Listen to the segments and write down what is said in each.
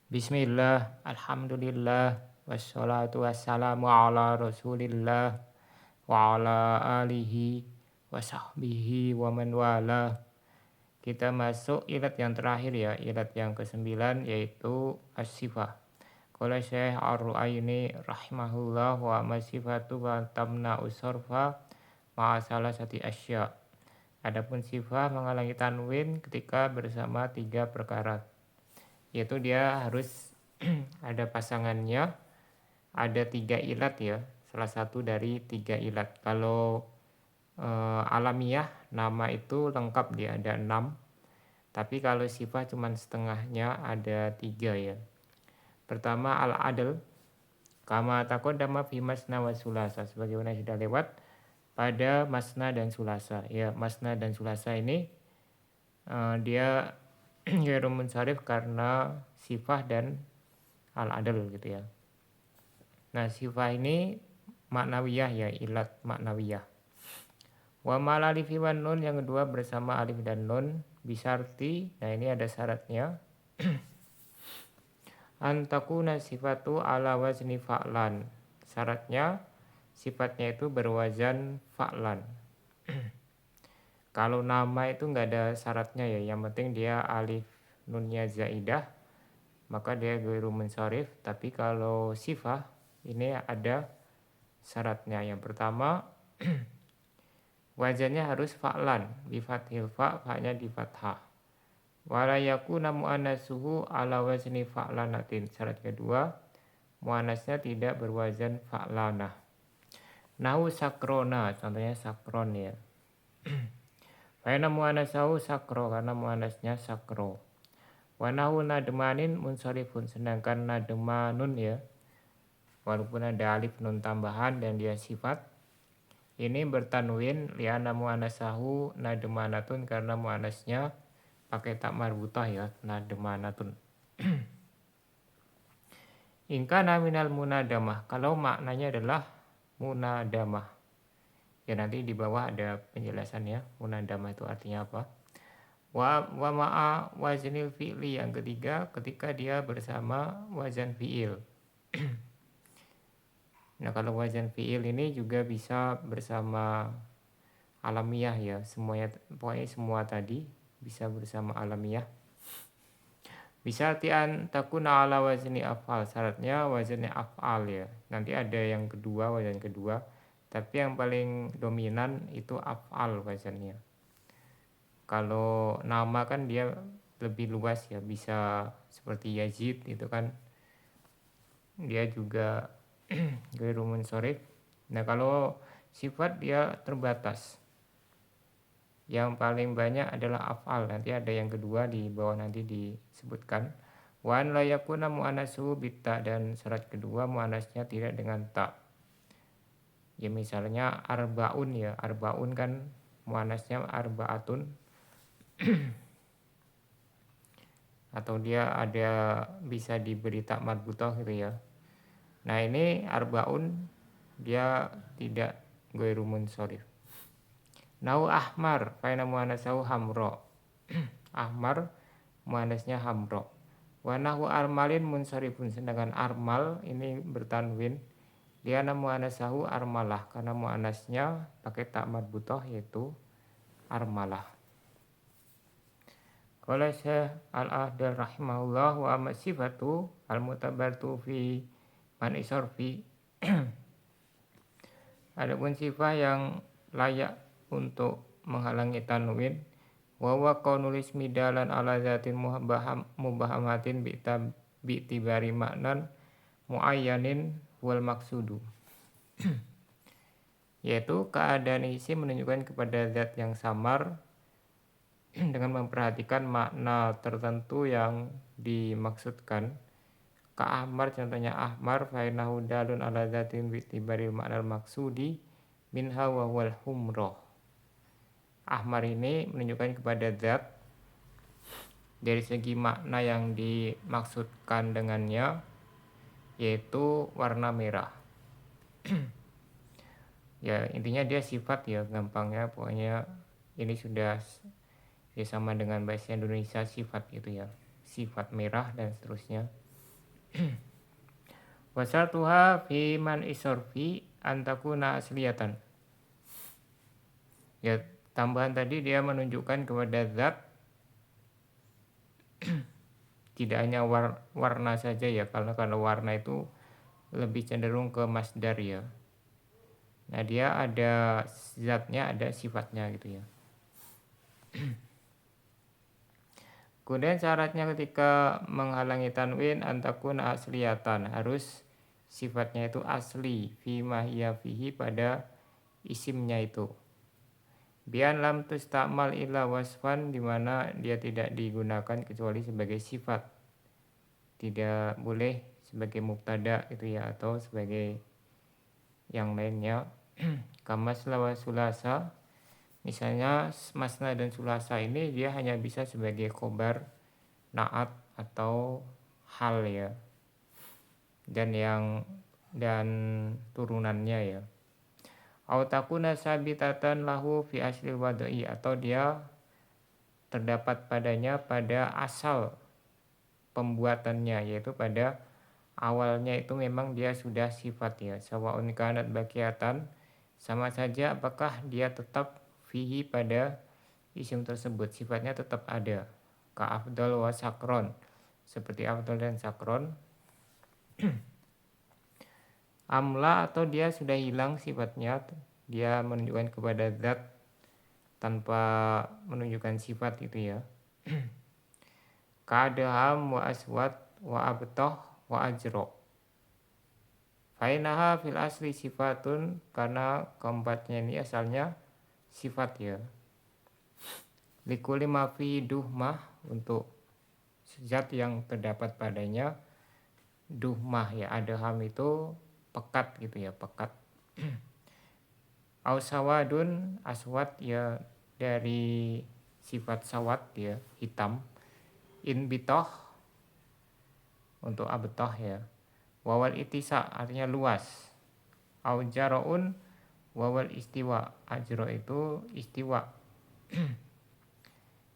Bismillah, alhamdulillah, wassalatu wassalamu ala rasulillah wa ala alihi wa sahbihi wa man wala. Kita masuk ilat yang terakhir ya, ilat yang ke-9 yaitu as-sifah. Qala Syekh Ar-Ru'aini rahimahullah wa masifatu wa tamna usorfa ma'a salasati asya. Adapun sifah menghalangi tanwin ketika bersama 3 perkara, yaitu dia harus ada pasangannya, ada 3 ilat ya, salah satu dari 3 ilat. Kalau alamiah nama itu lengkap dia ada 6, tapi kalau sifat cuma setengahnya ada 3 ya. Pertama al-adl, kama taqaddama fi masna wa sulasa, sebagaimana sudah lewat pada masna dan sulasa. Ya, masna dan sulasa ini dia ghairu munsharif karena sifah dan al-adl gitu ya. Nah, sifah ini maknawiyah ya, ilat maknawiyah. Wa mal alif wan nun, yang kedua bersama alif dan nun, bisarti. Nah, ini ada syaratnya. Antakuna sifatu ala wazni fa'lan. Syaratnya sifatnya itu berwazan fa'lan. Kalau nama itu nggak ada syaratnya ya, yang penting dia alif nunnya zaidah, maka dia ghairu munsharif. Tapi kalau sifah ini ada syaratnya. Yang pertama wazannya harus fa'lan, bi fathil fa', fa-nya di fathah. Wala yakuna muannasuhu ala wazni fa'lanatin. Syarat kedua, muannasnya tidak berwazan fa'lanah. Nahu sakrona, contohnya sakron ya. Fa'ina muannasahu sakro, karena muannasnya sakro. Wa nahu nadmanin munsharifun, sedangkan nadmanun ya, walaupun ada alif nun tambahan dan dia sifat, ini bertanwin li'anna muannasahu nadmanatun, karena muannasnya pakai tak marbutah ya, nadmanatun. Ingkana minal munadamah, kalau maknanya adalah munadamah. Ya, nanti di bawah ada penjelasan ya, munadamah itu artinya apa. Wa ma'a waznil fi'li, yang ketiga ketika dia bersama wazan fi'il. Nah, kalau wazan fi'il ini juga bisa bersama alamiah ya, semuanya, pokoknya semua tadi bisa bersama alamiah. Bisa tian takuna ala wazni af'al, syaratnya wazannya af'al ya. Nanti ada yang kedua, wazan kedua, tapi yang paling dominan itu af'al wazannya. Kalau nama kan dia lebih luas ya, bisa seperti Yazid itu kan dia juga ghairu munsharif. Nah, kalau sifat dia terbatas. Yang paling banyak adalah af'al. Nanti ada yang kedua di bawah nanti disebutkan. Wa an la yakuna muannasuhu bitta, dan syarat kedua muannasnya tidak dengan ta. Ya, misalnya arbaun ya, arbaun kan muannasnya arbaatun. Atau dia ada bisa diberi tak marbutah gitu ya. Nah, ini arbaun dia tidak ghairu munsharif. Nau ahmar, faina muannasahu hamro. Ahmar muannasnya hamro. Wa nahu armalin munsharifun, sedangkan armal ini bertanwin dia muannasahu armalah, karena muannasnya pakai tak marbutah yaitu armalah. Qala Syekh Al-Ahdal rahimahullah wa amma sifatu al-mutabartu fi man isarfi. Adapun sifat yang layak untuk menghalangi tanwin, wa qaulul ismi dalan ala zatin mubahamatin bi'tibari maknan muayyanin wal maksudu. Yaitu keadaan isim menunjukkan kepada zat yang samar dengan memperhatikan makna tertentu yang dimaksudkan. Ka ahmar, contohnya ahmar, fainahu dalun ala zatin bi'tibari makna maksudi minha wa wal humroh. Ahmar ini menunjukkan kepada zat dari segi makna yang dimaksudkan dengannya, yaitu warna merah. Ya, intinya dia sifat ya, gampangnya pokoknya ini sudah ya sama dengan bahasa Indonesia sifat gitu ya, sifat merah dan seterusnya. Wasatuha fi man isorfi antakuna asliyatan. Ya, tambahan tadi dia menunjukkan kepada zat tidak hanya warna saja ya, karena kalau warna itu lebih cenderung ke masdar ya. Nah, dia ada zatnya, ada sifatnya gitu ya. Kemudian syaratnya ketika menghalangi tanwin antakun asliyatan, harus sifatnya itu asli fi mahiya fihi pada isimnya itu. Bian lam tustakmal illa wasfan, dimana dia tidak digunakan kecuali sebagai sifat, tidak boleh sebagai mubtada itu ya, atau sebagai yang lainnya. Kamasla wa sulasa, misalnya masna dan sulasa ini dia hanya bisa sebagai khobar, naat atau hal ya, dan turunannya ya. Au takuna sabitatan lahu fi aslil wadai, atau dia terdapat padanya pada asal pembuatannya, yaitu pada awalnya itu memang dia sudah sifat ya. Sawaun kanat baqiatan, sama saja apakah dia tetap fihi pada isim tersebut, sifatnya tetap ada. Ka afdal wa sakron, seperti afdal dan sakron. Amla, atau dia sudah hilang sifatnya, dia menunjukkan kepada zat tanpa menunjukkan sifat itu ya. Ka'adham wa aswad wa abtoh wa ajro. Fainaha fil asli sifatun, karena keempatnya ini asalnya sifat ya. Likuli mafi duhmah, untuk zat yang terdapat padanya duhmah ya. Adham itu pekat gitu ya, pekat. Ausawadun, aswad ya dari sifat sawat ya, hitam. Inbitoh untuk abtoh ya. Wawal itisa artinya luas. Aujaroun wawal istiwa, ajro itu istiwa.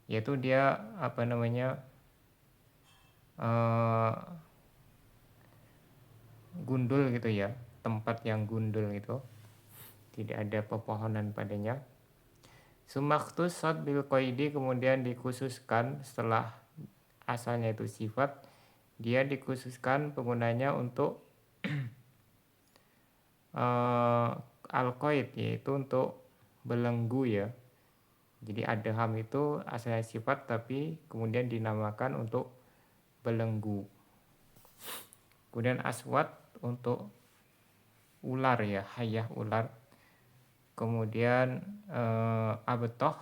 Yaitu dia apa namanya, gundul gitu ya, tempat yang gundul itu, tidak ada pepohonan padanya. Sumaktus sod bil qaidi, kemudian dikhususkan setelah asalnya itu sifat, dia dikhususkan penggunanya untuk al-qaid, yaitu untuk belenggu ya. Jadi adham itu asalnya sifat tapi kemudian dinamakan untuk belenggu. Kemudian aswad untuk ular ya, hayah ular. Kemudian abtoh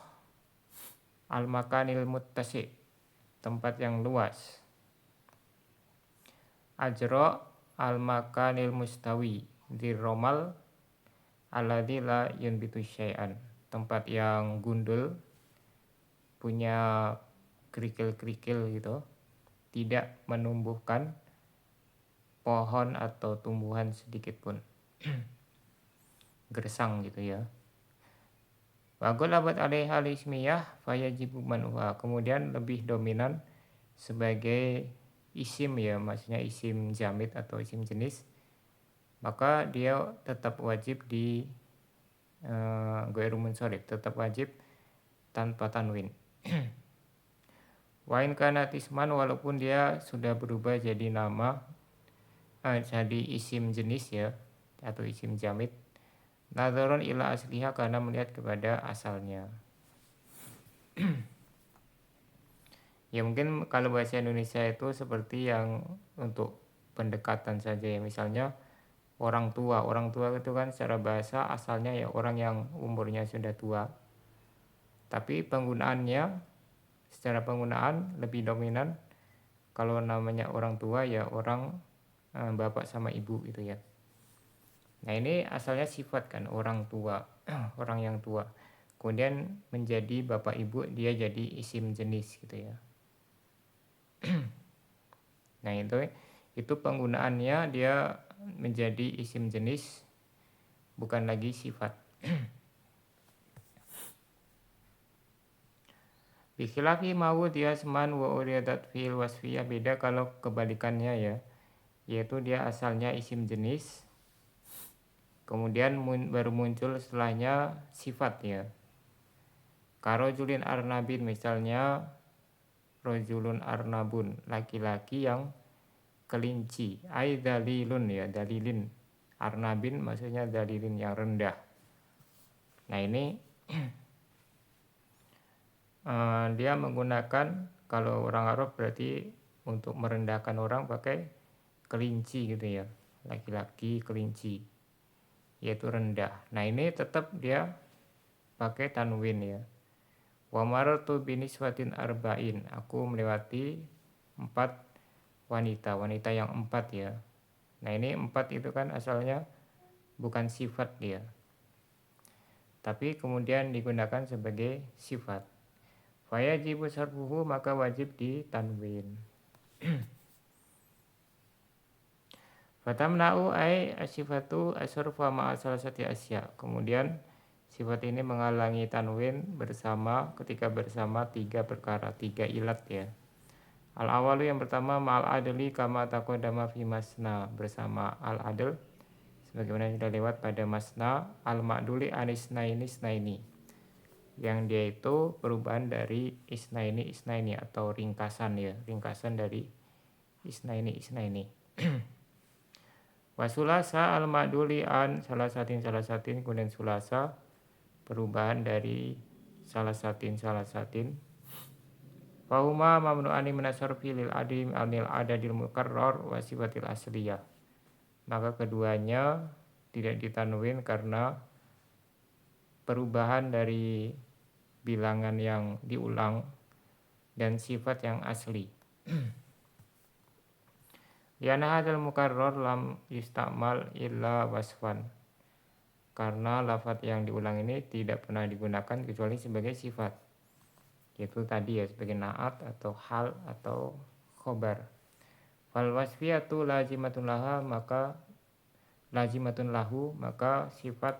al-makanil muttasi, tempat yang luas. Ajro al-makanil mustawi, dirromal alladzi la yunbitu syai'an, tempat yang gundul, punya kerikil-kerikil gitu, tidak menumbuhkan pohon atau tumbuhan sedikit pun. Gersang gitu ya. Wa ghalabat alaiha ismiyah fayajibu manuha, kemudian lebih dominan sebagai isim ya, maksudnya isim jamid atau isim jenis, maka dia tetap wajib di ghairu munsharif, tetap wajib tanpa tanwin. Wa in kana isman, walaupun dia sudah berubah jadi nama, jadi isim jenis ya, atau isim jamid. Nadharon ila asliha, karena melihat kepada asalnya. Ya mungkin kalau bahasa Indonesia itu seperti yang untuk pendekatan saja ya, misalnya orang tua itu kan secara bahasa asalnya ya orang yang umurnya sudah tua, tapi penggunaannya, secara penggunaan lebih dominan kalau namanya orang tua ya orang bapak sama ibu gitu ya. Nah ini asalnya sifat kan, orang tua, orang yang tua. Kemudian menjadi bapak ibu, dia jadi isim jenis gitu ya. Nah itu penggunaannya dia menjadi isim jenis, bukan lagi sifat. Bikhilafi mawud yasman wa uriyadat fil wasfiyah, beda kalau kebalikannya ya. yaitu dia asalnya isim jenis, kemudian baru muncul setelahnya sifat ya. Karojulin arnabin misalnya, rojulun arnabun, laki-laki yang kelinci, ai dalilun ya, dalilin. Arnabin maksudnya dalilin yang rendah. Nah ini dia menggunakan, kalau orang Arab berarti untuk merendahkan orang pakai kelinci gitu ya, laki-laki kelinci, yaitu rendah. Nah ini tetap dia pakai tanwin ya. Wa marartu biniswatin arba'in, aku melewati 4 wanita yang 4 ya. Nah ini 4 itu kan asalnya bukan sifat dia, tapi kemudian digunakan sebagai sifat. Fayajibu sarfuhu, maka wajib ditanwin. Fatamna'u ay asifatu asarfa ma'a salasati asya. Kemudian sifat ini menghalangi tanwin ketika bersama 3 perkara, 3 ilat ya. Al-awalu yang pertama ma'al adli kama taqaddama fi masna, bersama al-adl sebagaimana sudah lewat pada masna. Al-ma'duli anisnaini isnaini, yang dia itu perubahan dari isnaini atau ringkasan ya, ringkasan dari isnaini. Wasulasa al-ma'duli an salasatin, kemudian sulasa perubahan dari salasatin. Fahuma mamnu'ani minasarfi lil adim anil adadil mukarrar wa sifatil asliyah, maka keduanya tidak ditanwin karena perubahan dari bilangan yang diulang dan sifat yang asli. Liana hadal mukarrar lam yustakmal illa wasfan, karena lafaz yang diulang ini tidak pernah digunakan kecuali sebagai sifat, yaitu tadi ya sebagai naat atau hal atau khobar. Fal wasfiyatu lazimatun lahu, maka sifat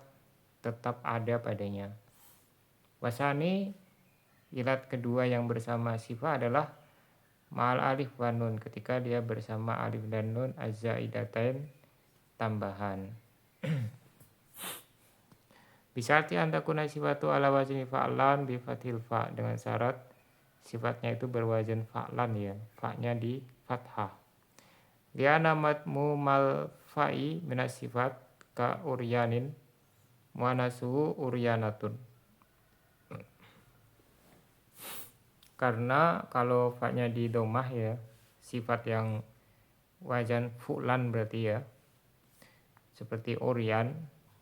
tetap ada padanya. Wasani, ilat kedua yang bersama sifat adalah ma'al alif wa nun, ketika dia bersama alif dan nun az-zaidatain, tambahan. Bisyarti antakuna sifatu ala wazni fa'lan bi fathil fa, dengan syarat sifatnya itu berwazan fa'lan ya, fa-nya di fathah. Liana matmu mal fa'i minas sifat ka uryanin muanasuhu uryanatun, karena kalau fa-nya di domah ya, sifat yang wazan fu'lan berarti ya, seperti uryan,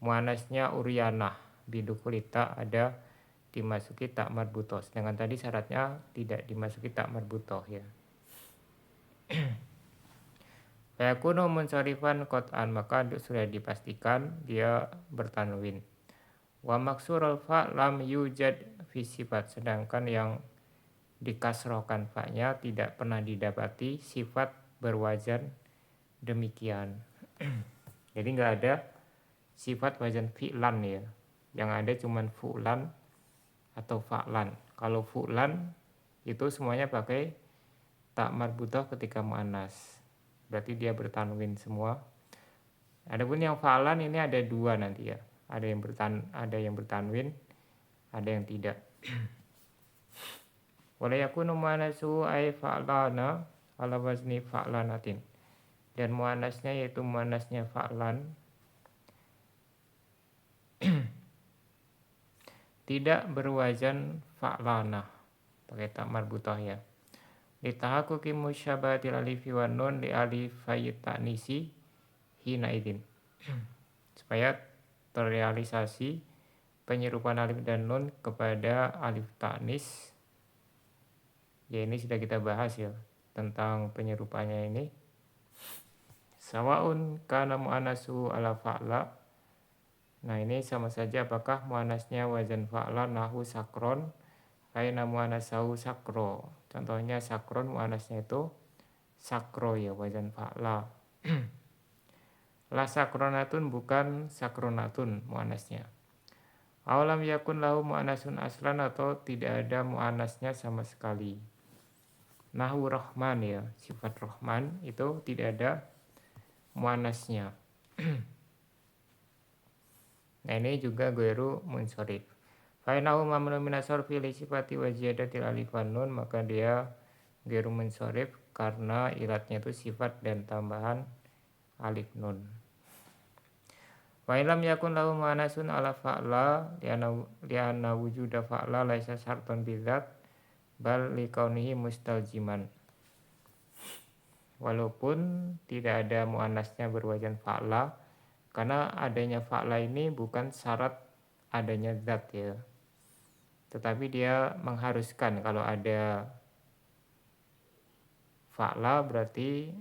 muanasnya uryanah, bidukulita ada dimasuki tak marbutoh, dengan tadi syaratnya tidak dimasuki tak marbutoh ya. Fayakunu munsharifan qat'an, maka sudah dipastikan dia bertanwin. Wa maksurul fa lam yujad fi sifat, sedangkan yang dikasrohkan fa-nya tidak pernah didapati sifat berwazan demikian. Jadi nggak ada sifat wazan fi'lan ya, yang ada cuman fu'lan atau fa'lan. Kalau fu'lan itu semuanya pakai tak marbutoh ketika muannas, berarti dia bertanwin semua. Adapun yang fa'lan ini ada 2 nanti ya, ada yang bertanwin, ada yang tidak. Wala yakunu muannasu ay fa'lana ala wazni fa'lanatin, dan muannasnya yaitu muannasnya fa'lan tidak berwazan fa'lana, pakai tak marbutoh ya. Litahaqquqi musyabahatil alifi wan nun li alifai ta'nisi hina idin, supaya terrealisasi penyerupan alif dan nun kepada alif ta'nis. Ya ini sudah kita bahas ya tentang penyerupanya ini. Sawaun kana mu'anasu ala fa'la. Nah ini sama saja apakah mu'anasnya wazan fa'la nahu sakron, kaina mu'anasahu sakro. Contohnya sakron mu'anasnya itu sakro ya, wazan fa'la. La sakronatun, bukan sakronatun mu'anasnya. Awalam yakun lahu mu'anasun aslan, atau tidak ada mu'anasnya sama sekali. Nahu rahman ya, sifat rahman itu tidak ada muannasnya. Nah ini juga ghairu munsharif. Fa innahu mamnun min as-sarfi li sifati wa ziyadatil alif wan nun, maka dia ghairu munsharif karena ilatnya itu sifat dan tambahan alif nun. Wa ilam yakun lahu muannasun ala fa'la li'anna wujuda fa'la laisa syartun bidzat bal likaunihi mustalziman. Walaupun tidak ada muannasnya berwazan fa'la, karena adanya fa'la ini bukan syarat adanya zat ya. Tetapi dia mengharuskan kalau ada fa'la berarti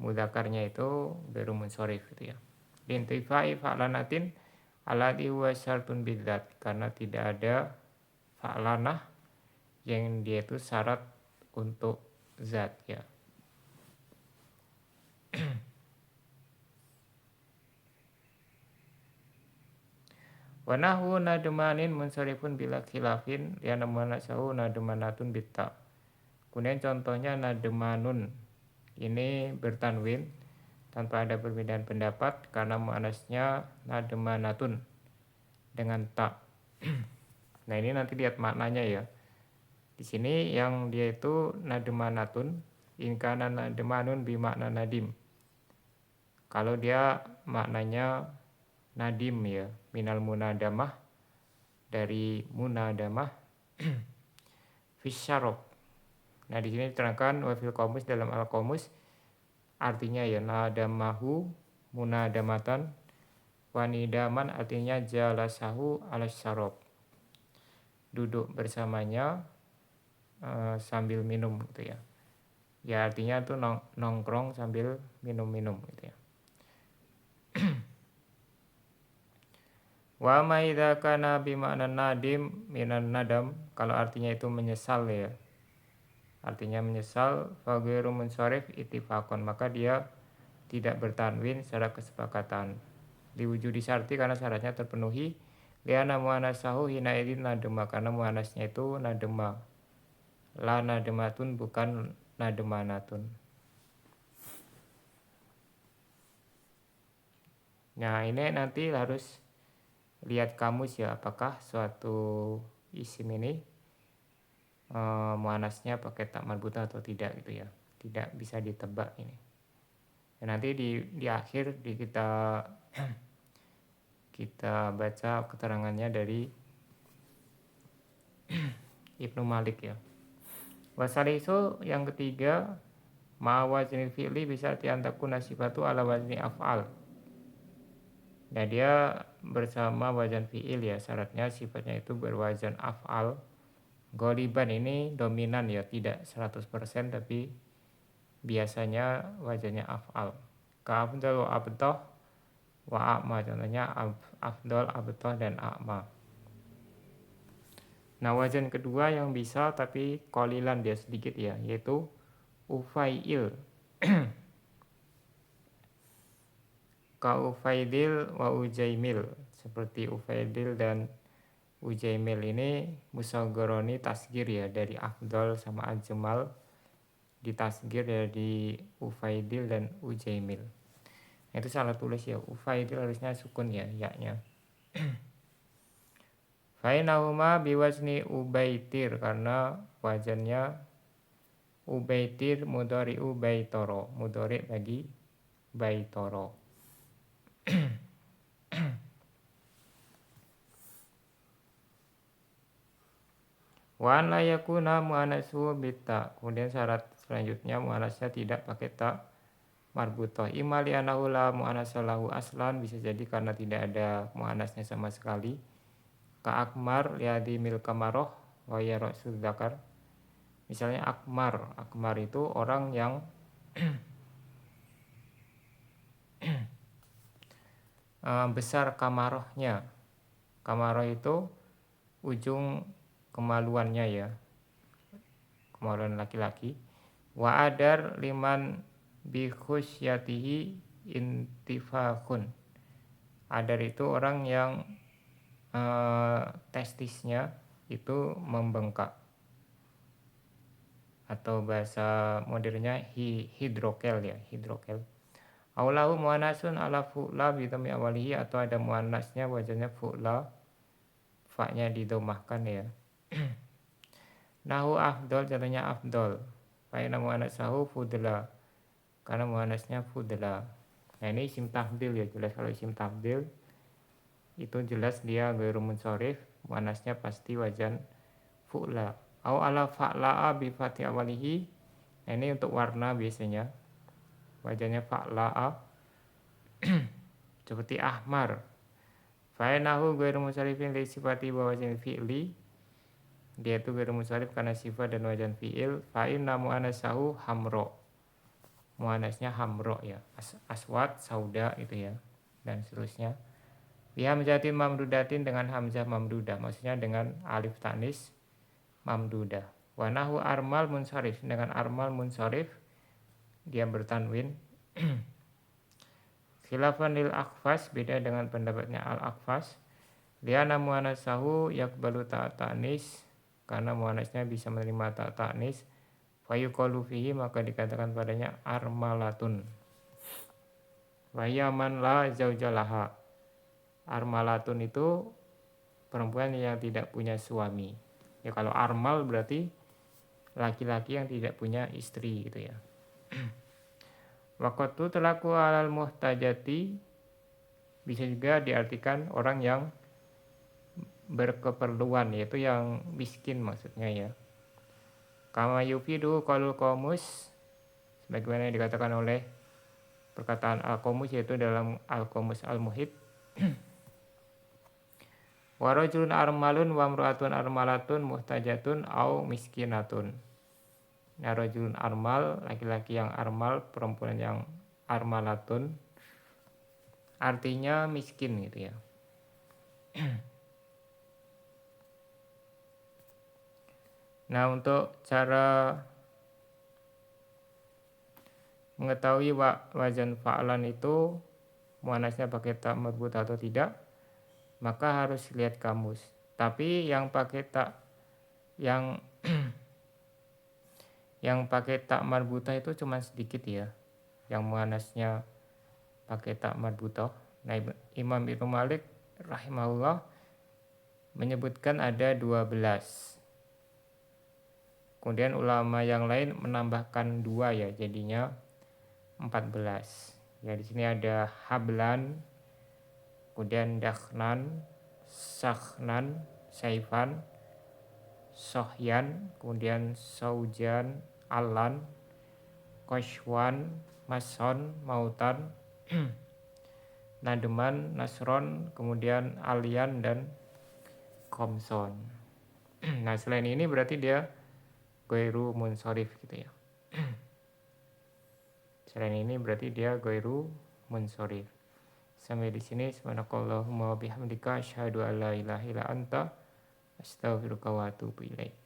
mudzakarnya itu ghairu munsharif gitu ya. Lintifai fa'lanatin alladhi huwa syartun bidzat, karena tidak ada fa'lanah yang dia itu syarat untuk zat ya. Wa nahwu nadmanin munsharifun bila khilafin li'anna muannasahu nadmanatun bitta. Kemudian contohnya nadmanun ini bertanwin tanpa ada perbedaan pendapat karena muannasnya nadmanatun dengan ta. Nah ini nanti lihat maknanya ya. Di sini yang dia itu nadmanatun, in kana nadmanun bi makna nadim. Kalau dia maknanya nadim ya, minal munadamah, dari munadamah fisyarab. Nah di sini diterangkan wa fil qamus, dalam al qamus artinya ya nadamahu munadamatan, wanidaman artinya jalasahu ala syarab, duduk bersamanya sambil minum gitu ya. Ya artinya tuh nongkrong sambil minum-minum gitu ya. Wa ma idza kana bi ma'na nadim minan nadam, kalau artinya itu menyesal ya. Artinya menyesal, fa ghairu munsharif ittifaqan, maka dia tidak bertanwin secara kesepakatan. Diwujudi syarti karena syaratnya terpenuhi, liana muannasahu hina idzin nadema, karena muannasnya itu nadema. La nadematun bukan nademanatun. Nah ini nanti harus lihat kamus ya, apakah suatu isim ini muannasnya pakai ta marbutah atau tidak gitu ya. Tidak bisa ditebak ini. Dan nanti di akhir kita baca keterangannya dari Ibnu Malik ya. Wasalisu yang ketiga, ma waznil fi'li bisa diantakuna sifatu ala wazni af'al. Nah dia bersama wazan fi'il ya, syaratnya sifatnya itu berwazan af'al. Ghaliban ini dominan ya, tidak 100% tapi biasanya wazannya af'al. Ka afdal wa abtah wa a'ma, contohnya afdal, abtah dan a'ma. Nah wazan kedua yang bisa tapi qalilan dia sedikit ya, yaitu ufail. Ka ufaidil wa ujaimil, seperti ufaidil dan ujaimil ini musagharoni tasgir ya, dari afdal sama ajmal ditasgir dari ufaidil dan ujaimil. Itu salah tulis ya, ufaidil harusnya sukun ya, yaknya. Fainahuma biwazni ubaitir, karena wajannya ubaitir mudhari ubaitoro, mudhari bagi baitoro. Wa an la yakuna muannasu bitta, kemudian syarat selanjutnya muannasnya tidak pakai ta marbutah. Imma li anahu la muannasa lahu aslan, bisa jadi karena tidak ada muannasnya sama sekali. Ka akmar liadi mil kamaroh wa ya rasul dzakar. Misalnya akmar itu orang yang besar kamarohnya. Kamaroh itu ujung kemaluannya ya, kemaluan laki-laki. Wa adar liman bi khusyatihi intifakhun. Adar itu orang yang testisnya itu membengkak atau bahasa modernnya hidrokel ya, hidrokel. Aulahu muannasun ala fu'la bidhammi awalihi, atau ada muannasnya wazannya fu'la, fa-nya didomahkan ya. Nahu afdol, contohnya afdol. Fa'ina muannasahu fudla, karena muannasnya fudla. Nah ini isim tafdil ya, jelas kalau isim tafdil itu jelas dia ghairu munsharif, muannasnya pasti wazan fu'la. Au ala fa'la'a bi fathi awalihi. Nah ini untuk warna biasanya wazannya fa'la'a seperti ahmar. Fa'inahu ghairu munsharifin li sifati wa wazan fi'li. Dia itu ghairu munsharif karena sifat dan wazan fi'il. Fa'inna mu'annasahu hamro, muannasnya hamro ya, aswad, sauda itu ya, dan seterusnya. Bihamzatin mamdudatin, dengan hamzah mamdudah, maksudnya dengan alif tanis mamdudah. Wa nahu armal munsharif, dengan armal munsharif dia bertanwin. Khilafan lil akhfas, beda dengan pendapatnya al akhfas. Liana muannasahu yakbalu ta'tanis, karena muannasnya bisa menerima ta'tanis. Fayuqalu fihi, maka dikatakan padanya armalatun. Wa yaman la zaujalaha. Armalatun itu perempuan yang tidak punya suami. Ya kalau armal berarti laki-laki yang tidak punya istri gitu ya. Waqtu telaku alal muhtajati, bisa juga diartikan orang yang berkeperluan, yaitu yang miskin maksudnya ya. Kama yufidu qalul qamus, sebagaimana yang dikatakan oleh perkataan al-qamus, yaitu dalam al-qamus al-muhit. Wa rajulun armalun wa imra'atun armalatun muhtajatun au miskinatun. Nah, rajulun armal, laki-laki yang armal, perempuan yang armalatun, artinya miskin gitu ya. Nah, untuk cara mengetahui wazan fa'lan itu muannasnya pakai ta marbut atau tidak, maka harus lihat kamus. Tapi yang pakai tak, yang pakai tak marbutah itu cuma sedikit ya, yang muannasnya pakai tak marbutah. Nah, Imam Ibnu Malik rahimahullah menyebutkan ada 12. Kemudian ulama yang lain menambahkan 2 ya, jadinya 14. Ya di sini ada hablan, kemudian dakhnan, sakhnan, saifan, sohyan, kemudian saujan, alan, koshwan, mason, mautan, nademan, nasron, kemudian alian, dan komson. Nah selain ini berarti dia ghairu munsharif gitu ya. Selain ini berarti dia ghairu munsharif. Sampai di sini, subhanakallahumma wa bihamdika asyhadu an la ilaha illa anta astaghfiruka wa atubu ilaik.